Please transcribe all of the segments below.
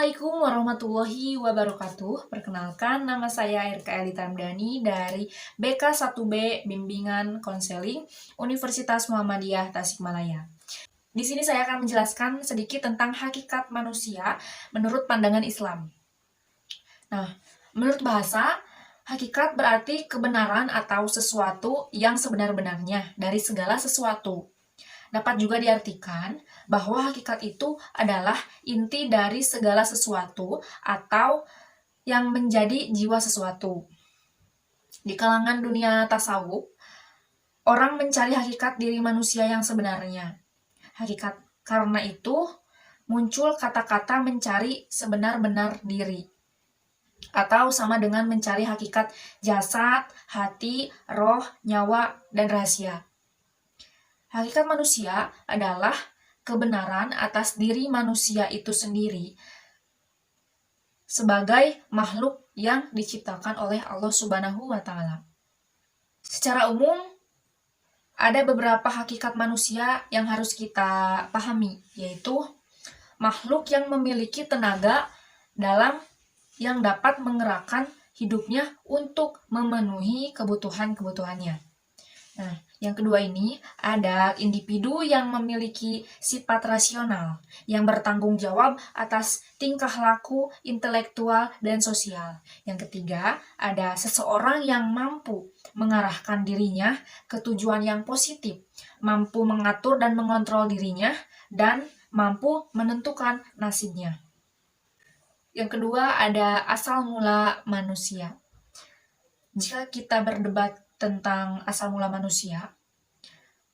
Assalamualaikum warahmatullahi wabarakatuh. Perkenalkan, nama saya Irka Elita Ramdhani dari BK1B Bimbingan Konseling Universitas Muhammadiyah Tasikmalaya. Di sini saya akan menjelaskan sedikit tentang hakikat manusia menurut pandangan Islam. Nah, menurut bahasa, hakikat berarti kebenaran atau sesuatu yang sebenar-benarnya dari segala sesuatu. Dapat juga diartikan bahwa hakikat itu adalah inti dari segala sesuatu atau yang menjadi jiwa sesuatu. Di kalangan dunia tasawuf, orang mencari hakikat diri manusia yang sebenarnya. Hakikat karena itu muncul kata-kata mencari sebenar-benar diri. Atau sama dengan mencari hakikat jasad, hati, roh, nyawa, dan rahasia. Hakikat manusia adalah kebenaran atas diri manusia itu sendiri sebagai makhluk yang diciptakan oleh Allah Subhanahu wa Ta'ala. Secara umum, ada beberapa hakikat manusia yang harus kita pahami, yaitu makhluk yang memiliki tenaga dalam yang dapat menggerakkan hidupnya untuk memenuhi kebutuhan-kebutuhannya. Nah, yang kedua ini ada individu yang memiliki sifat rasional, yang bertanggung jawab atas tingkah laku intelektual dan sosial. Yang ketiga, ada seseorang yang mampu mengarahkan dirinya ke tujuan yang positif, mampu mengatur dan mengontrol dirinya, dan mampu menentukan nasibnya. Yang kedua, ada asal mula manusia. Jika kita berdebat tentang asal mula manusia,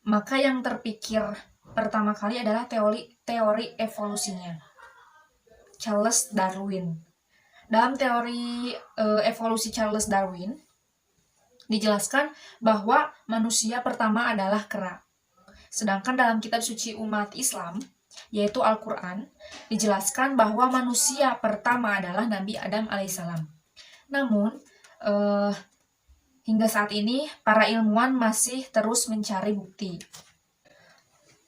maka yang terpikir pertama kali adalah teori evolusinya. Charles Darwin. Dalam teori evolusi Charles Darwin, dijelaskan bahwa manusia pertama adalah kera. Sedangkan dalam kitab suci umat Islam, yaitu Al-Quran, dijelaskan bahwa manusia pertama adalah Nabi Adam alaihissalam. Namun, hingga saat ini, para ilmuwan masih terus mencari bukti.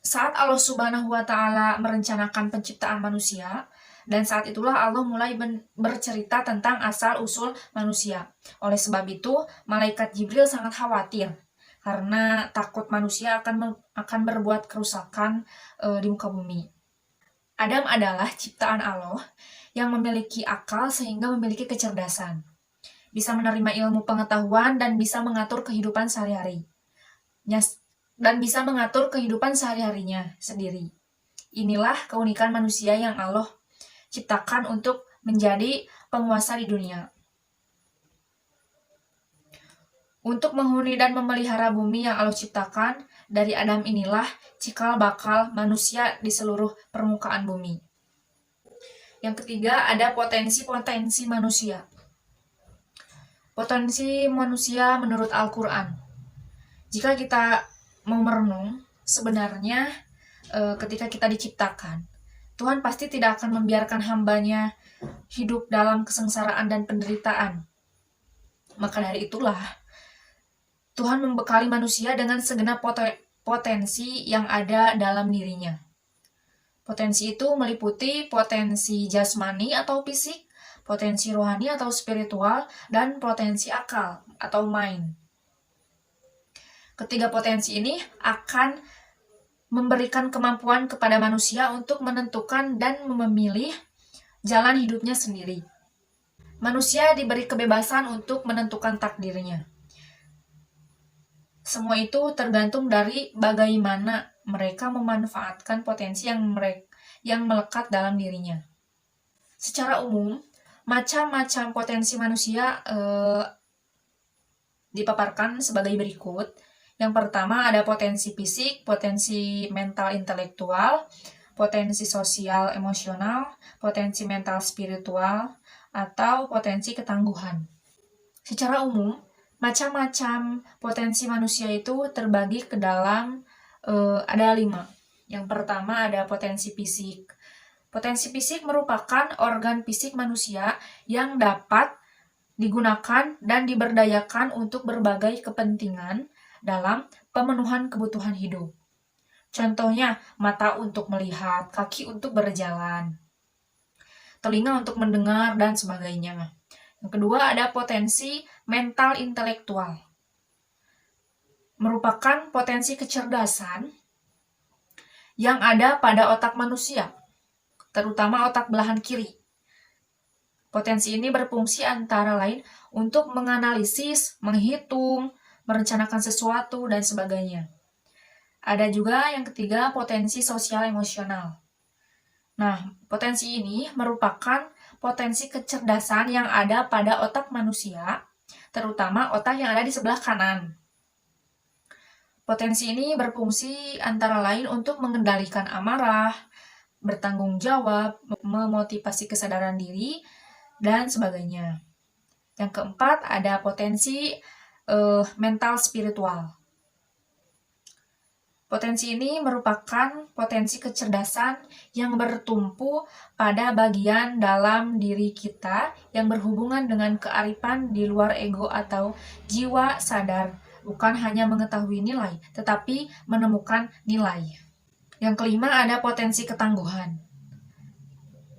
Saat Allah Subhanahu wa Ta'ala merencanakan penciptaan manusia, dan saat itulah Allah mulai bercerita tentang asal-usul manusia. Oleh sebab itu, malaikat Jibril sangat khawatir karena takut manusia akan berbuat kerusakan di muka bumi. Adam adalah ciptaan Allah yang memiliki akal sehingga memiliki kecerdasan, bisa menerima ilmu pengetahuan dan bisa mengatur kehidupan sehari-hari. Dan bisa mengatur kehidupan sehari-harinya sendiri. Inilah keunikan manusia yang Allah ciptakan untuk menjadi penguasa di dunia. Untuk menghuni dan memelihara bumi yang Allah ciptakan, dari Adam inilah cikal bakal manusia di seluruh permukaan bumi. Yang ketiga, ada potensi-potensi manusia. Potensi manusia menurut Al-Quran. Jika kita mau merenung, sebenarnya ketika kita diciptakan, Tuhan pasti tidak akan membiarkan hambanya hidup dalam kesengsaraan dan penderitaan. Maka dari itulah, Tuhan membekali manusia dengan segenap potensi yang ada dalam dirinya. Potensi itu meliputi potensi jasmani atau fisik, potensi rohani atau spiritual, dan potensi akal atau mind. Ketiga potensi ini akan memberikan kemampuan kepada manusia untuk menentukan dan memilih jalan hidupnya sendiri. Manusia diberi kebebasan untuk menentukan takdirnya. Semua itu tergantung dari bagaimana mereka memanfaatkan potensi yang melekat dalam dirinya. Secara umum, macam-macam potensi manusia dipaparkan sebagai berikut. Yang pertama ada potensi fisik, potensi mental intelektual, potensi sosial emosional, potensi mental spiritual, atau potensi ketangguhan. Secara umum, macam-macam potensi manusia itu terbagi ke dalam ada 5. Yang pertama ada potensi fisik. Potensi fisik merupakan organ fisik manusia yang dapat digunakan dan diberdayakan untuk berbagai kepentingan dalam pemenuhan kebutuhan hidup. Contohnya, mata untuk melihat, kaki untuk berjalan. telinga untuk mendengar, dan sebagainya. Yang kedua ada potensi mental intelektual. Merupakan potensi kecerdasan yang ada pada otak manusia, terutama otak belahan kiri. Potensi ini berfungsi antara lain untuk menganalisis, menghitung, merencanakan sesuatu, dan sebagainya. Ada juga yang ketiga, potensi sosial emosional. Nah, potensi ini merupakan potensi kecerdasan yang ada pada otak manusia, terutama otak yang ada di sebelah kanan. Potensi ini berfungsi antara lain untuk mengendalikan amarah, bertanggung jawab, memotivasi kesadaran diri, dan sebagainya. Yang keempat ada potensi mental spiritual. Potensi ini merupakan potensi kecerdasan yang bertumpu pada bagian dalam diri kita yang berhubungan dengan kearifan di luar ego atau jiwa sadar, bukan hanya mengetahui nilai, tetapi menemukan nilai. Yang kelima ada potensi ketangguhan.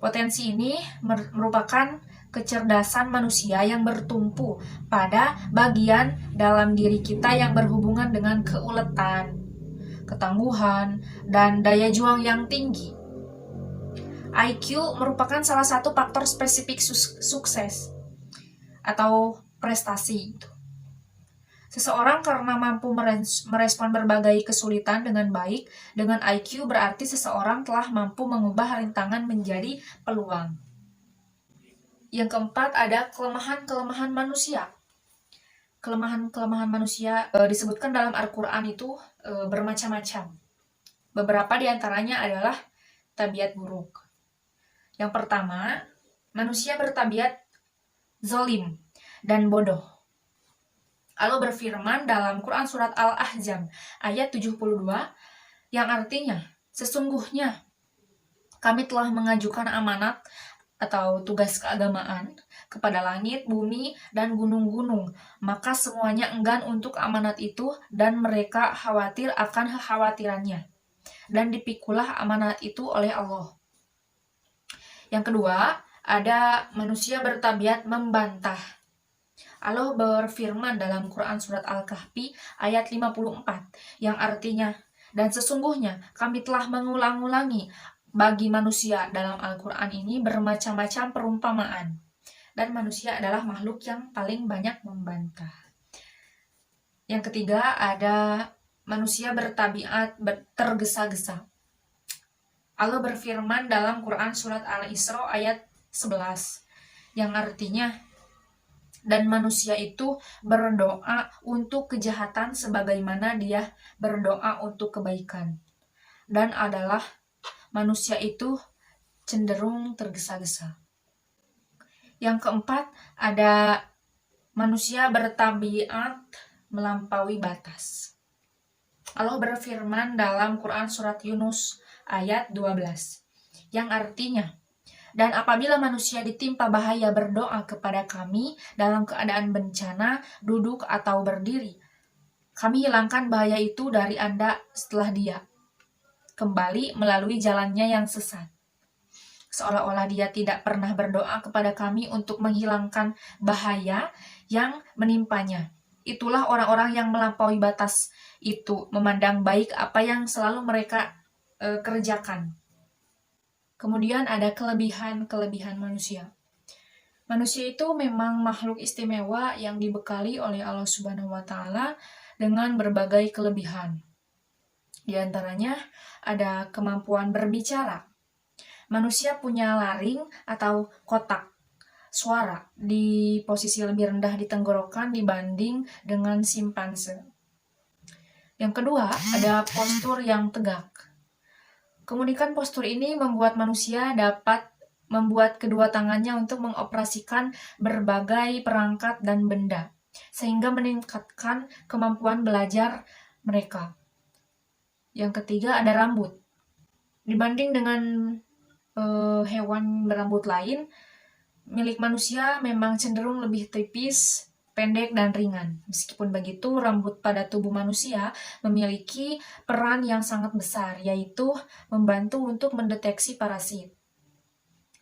Potensi ini merupakan kecerdasan manusia yang bertumpu pada bagian dalam diri kita yang berhubungan dengan keuletan, ketangguhan, dan daya juang yang tinggi. IQ merupakan salah satu faktor spesifik sukses atau prestasi. Seseorang karena mampu merespon berbagai kesulitan dengan baik, dengan IQ berarti seseorang telah mampu mengubah rintangan menjadi peluang. Yang keempat ada kelemahan-kelemahan manusia. Kelemahan-kelemahan manusia disebutkan dalam Al-Quran itu bermacam-macam. Beberapa diantaranya adalah tabiat buruk. Yang pertama, manusia bertabiat zalim dan bodoh. Allah berfirman dalam Quran surat Al-Ahzab ayat 72 yang artinya, sesungguhnya kami telah mengajukan amanat atau tugas keagamaan kepada langit, bumi, dan gunung-gunung. Maka semuanya enggan untuk amanat itu dan mereka khawatir akan kekhawatirannya. Dan dipikulah amanat itu oleh Allah. Yang kedua, ada manusia bertabiat membantah. Allah berfirman dalam Quran surat Al-Kahfi ayat 54 yang artinya, dan sesungguhnya kami telah mengulang-ulangi bagi manusia dalam Al-Quran ini bermacam-macam perumpamaan, dan manusia adalah makhluk yang paling banyak membantah. Yang ketiga ada manusia bertabiat tergesa-gesa. Allah berfirman dalam Quran surat Al-Isra ayat 11 yang artinya, dan manusia itu berdoa untuk kejahatan sebagaimana dia berdoa untuk kebaikan. Dan adalah manusia itu cenderung tergesa-gesa. Yang keempat, ada manusia bertabiat melampaui batas. Allah berfirman dalam Quran surat Yunus ayat 12 yang artinya, dan apabila manusia ditimpa bahaya berdoa kepada kami dalam keadaan bencana, duduk atau berdiri, kami hilangkan bahaya itu dari Anda setelah dia kembali melalui jalannya yang sesat. Seolah-olah dia tidak pernah berdoa kepada kami untuk menghilangkan bahaya yang menimpanya. Itulah orang-orang yang melampaui batas itu, memandang baik apa yang selalu mereka kerjakan. Kemudian ada kelebihan-kelebihan manusia. Manusia itu memang makhluk istimewa yang dibekali oleh Allah Subhanahu wa Ta'ala dengan berbagai kelebihan. Di antaranya ada kemampuan berbicara. Manusia punya laring atau kotak suara di posisi lebih rendah di tenggorokan dibanding dengan simpanse. Yang kedua, ada postur yang tegak. Kemunikan postur ini membuat manusia dapat membuat kedua tangannya untuk mengoperasikan berbagai perangkat dan benda, sehingga meningkatkan kemampuan belajar mereka. Yang ketiga ada rambut. Dibanding dengan hewan berambut lain, milik manusia memang cenderung lebih tipis, pendek, dan ringan. Meskipun begitu, rambut pada tubuh manusia memiliki peran yang sangat besar, yaitu membantu untuk mendeteksi parasit.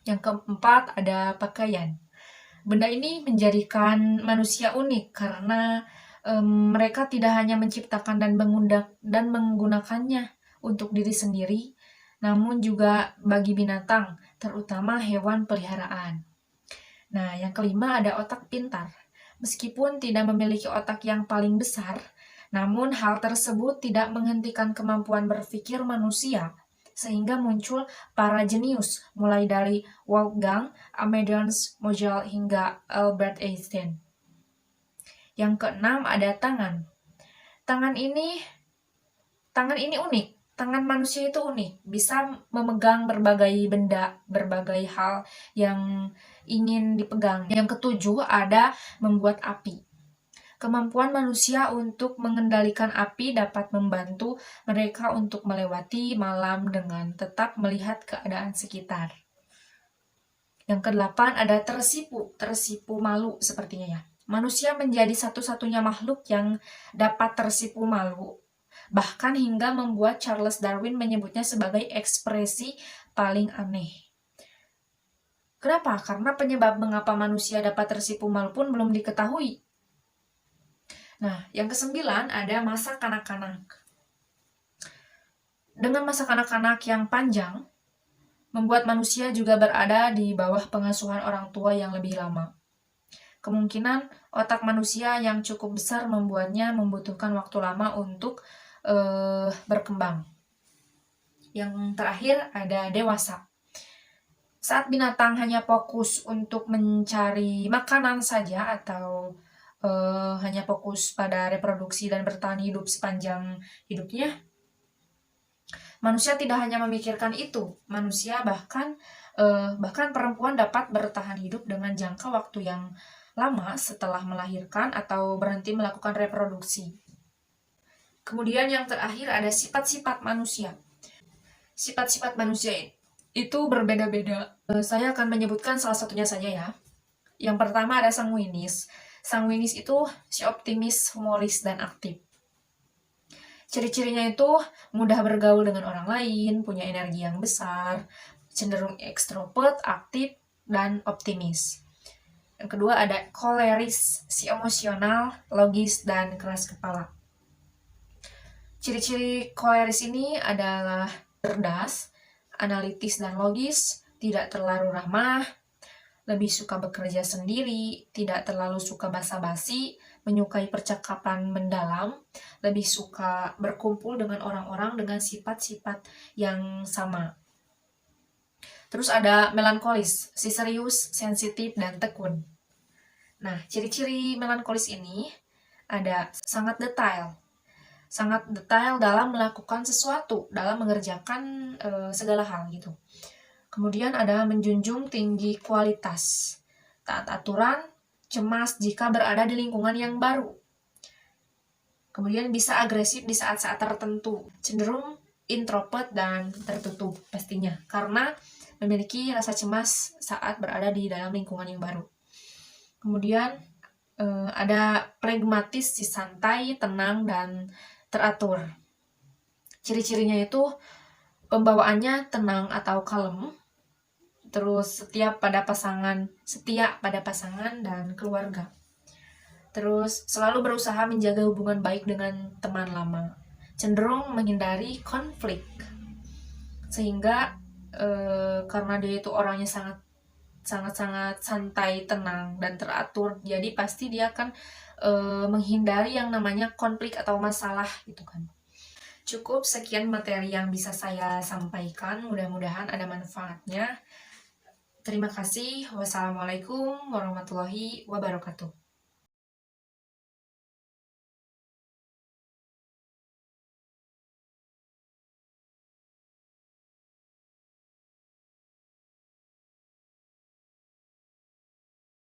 Yang keempat ada pakaian. Benda ini menjadikan manusia unik karena mereka tidak hanya menciptakan dan menggunakannya untuk diri sendiri, namun juga bagi binatang, terutama hewan peliharaan. Nah, yang kelima ada otak pintar. Meskipun tidak memiliki otak yang paling besar, namun hal tersebut tidak menghentikan kemampuan berpikir manusia, sehingga muncul para jenius, mulai dari Wolfgang Amadeus Mozart hingga Albert Einstein. Yang keenam ada tangan. Tangan ini unik. Tangan manusia itu unik, bisa memegang berbagai benda, berbagai hal yang ingin dipegang. Yang ketujuh ada membuat api. Kemampuan manusia untuk mengendalikan api dapat membantu mereka untuk melewati malam dengan tetap melihat keadaan sekitar. Yang kedelapan ada tersipu malu sepertinya ya. Manusia menjadi satu-satunya makhluk yang dapat tersipu malu, bahkan hingga membuat Charles Darwin menyebutnya sebagai ekspresi paling aneh. Kenapa? Karena penyebab mengapa manusia dapat tersipu malu pun belum diketahui. Nah, yang kesembilan ada masa kanak-kanak. Dengan masa kanak-kanak yang panjang, membuat manusia juga berada di bawah pengasuhan orang tua yang lebih lama. Kemungkinan otak manusia yang cukup besar membuatnya membutuhkan waktu lama untuk berkembang. Yang terakhir ada dewasa. Saat binatang hanya fokus untuk mencari makanan saja atau hanya fokus pada reproduksi dan bertahan hidup sepanjang hidupnya, manusia tidak hanya memikirkan itu. Manusia bahkan perempuan dapat bertahan hidup dengan jangka waktu yang lama setelah melahirkan atau berhenti melakukan reproduksi. Kemudian yang terakhir ada sifat-sifat manusia. Sifat-sifat manusia itu berbeda-beda. Saya akan menyebutkan salah satunya saja ya. Yang pertama ada sanguinis. Sanguinis itu si optimis, humoris, dan aktif. Ciri-cirinya itu mudah bergaul dengan orang lain, punya energi yang besar, cenderung ekstrovert, aktif, dan optimis. Yang kedua ada koleris, si emosional, logis, dan keras kepala. Ciri-ciri koleris ini adalah cerdas, analitis dan logis, tidak terlalu ramah, lebih suka bekerja sendiri, tidak terlalu suka basa-basi, menyukai percakapan mendalam, lebih suka berkumpul dengan orang-orang dengan sifat-sifat yang sama. Terus ada melankolis, si serius, sensitif, dan tekun. Nah, ciri-ciri melankolis ini ada sangat detail dalam melakukan sesuatu, dalam mengerjakan segala hal gitu. Kemudian ada menjunjung tinggi kualitas, taat aturan, cemas jika berada di lingkungan yang baru. Kemudian bisa agresif di saat-saat tertentu, cenderung introvert dan tertutup pastinya, karena memiliki rasa cemas saat berada di dalam lingkungan yang baru. Kemudian ada pragmatis, si santai, tenang, dan teratur. Ciri-cirinya itu pembawaannya tenang atau kalem, terus setia pada pasangan dan keluarga. Terus selalu berusaha menjaga hubungan baik dengan teman lama, cenderung menghindari konflik, sehingga karena dia itu orangnya sangat santai, tenang, dan teratur, jadi pasti dia akan menghindari yang namanya konflik atau masalah gitu kan. Cukup sekian materi yang bisa saya sampaikan, mudah-mudahan ada manfaatnya. Terima kasih. Wassalamualaikum warahmatullahi wabarakatuh.